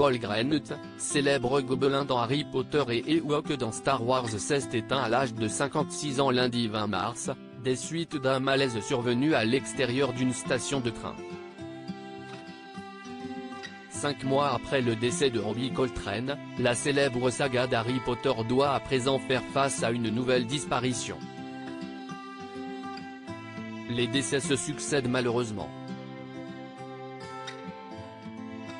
Paul Greenut, célèbre gobelin dans Harry Potter et Ewok dans Star Wars, s'est éteint à l'âge de 56 ans lundi 20 mars, des suites d'un malaise survenu à l'extérieur d'une station de train. 5 mois après le décès de Robbie Coltrane, la célèbre saga d'Harry Potter doit à présent faire face à une nouvelle disparition. Les décès se succèdent malheureusement.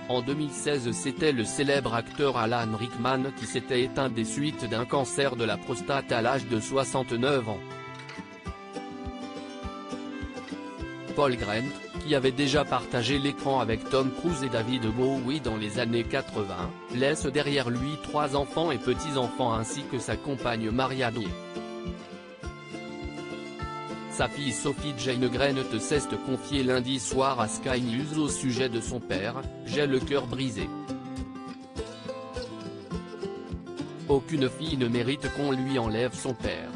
En 2016, c'était le célèbre acteur Alan Rickman qui s'était éteint des suites d'un cancer de la prostate à l'âge de 69 ans. Paul Greenut, qui avait déjà partagé l'écran avec Tom Cruise et David Bowie dans les années 80, laisse derrière lui 3 enfants et petits-enfants ainsi que sa compagne Marianne. Sa fille Sophie Jane Greenut s'est confiée lundi soir à Sky News au sujet de son père. « J'ai le cœur brisé. Aucune fille ne mérite qu'on lui enlève son père.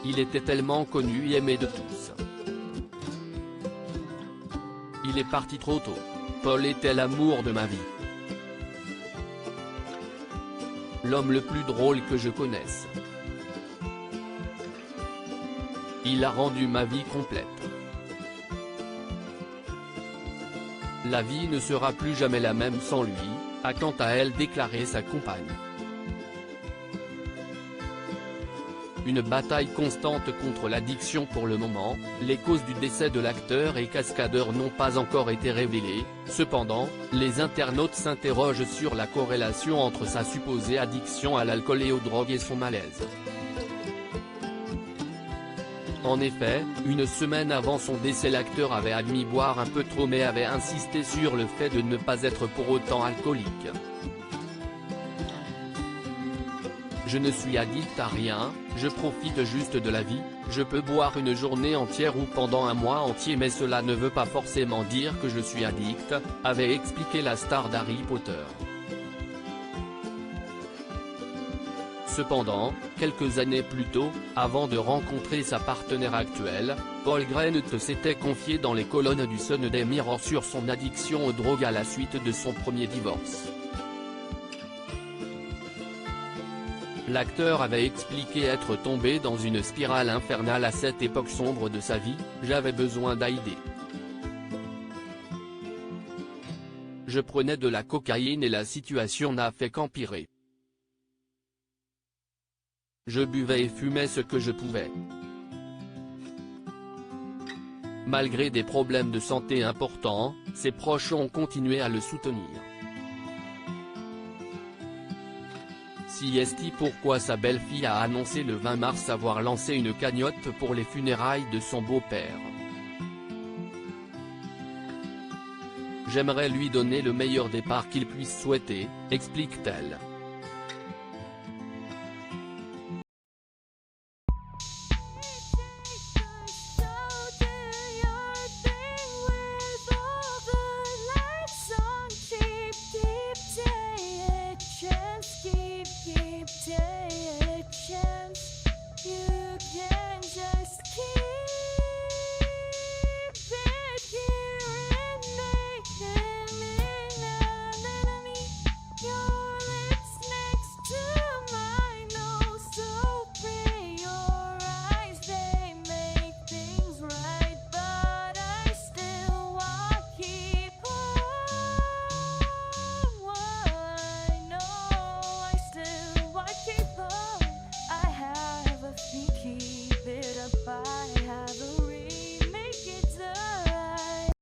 Il était tellement connu et aimé de tous. Il est parti trop tôt. Paul était l'amour de ma vie. L'homme le plus drôle que je connaisse. Il a rendu ma vie complète. La vie ne sera plus jamais la même sans lui », a quant à elle déclaré sa compagne. Une bataille constante contre l'addiction pour le moment, les causes du décès de l'acteur et cascadeur n'ont pas encore été révélées, cependant, les internautes s'interrogent sur la corrélation entre sa supposée addiction à l'alcool et aux drogues et son malaise. En effet, une semaine avant son décès, l'acteur avait admis boire un peu trop mais avait insisté sur le fait de ne pas être pour autant alcoolique. « Je ne suis addict à rien, je profite juste de la vie, je peux boire une journée entière ou pendant un mois entier mais cela ne veut pas forcément dire que je suis addict », avait expliqué la star d'Harry Potter. Cependant, quelques années plus tôt, avant de rencontrer sa partenaire actuelle, Paul Greenut s'était confié dans les colonnes du Sunday Mirror sur son addiction aux drogues à la suite de son premier divorce. L'acteur avait expliqué être tombé dans une spirale infernale à cette époque sombre de sa vie. « J'avais besoin d'aider. Je prenais de la cocaïne et la situation n'a fait qu'empirer. Je buvais et fumais ce que je pouvais. Malgré des problèmes de santé importants, ses proches ont continué à le soutenir. C'est pourquoi sa belle-fille a annoncé le 20 mars avoir lancé une cagnotte pour les funérailles de son beau-père. « J'aimerais lui donner le meilleur départ qu'il puisse souhaiter », explique-t-elle.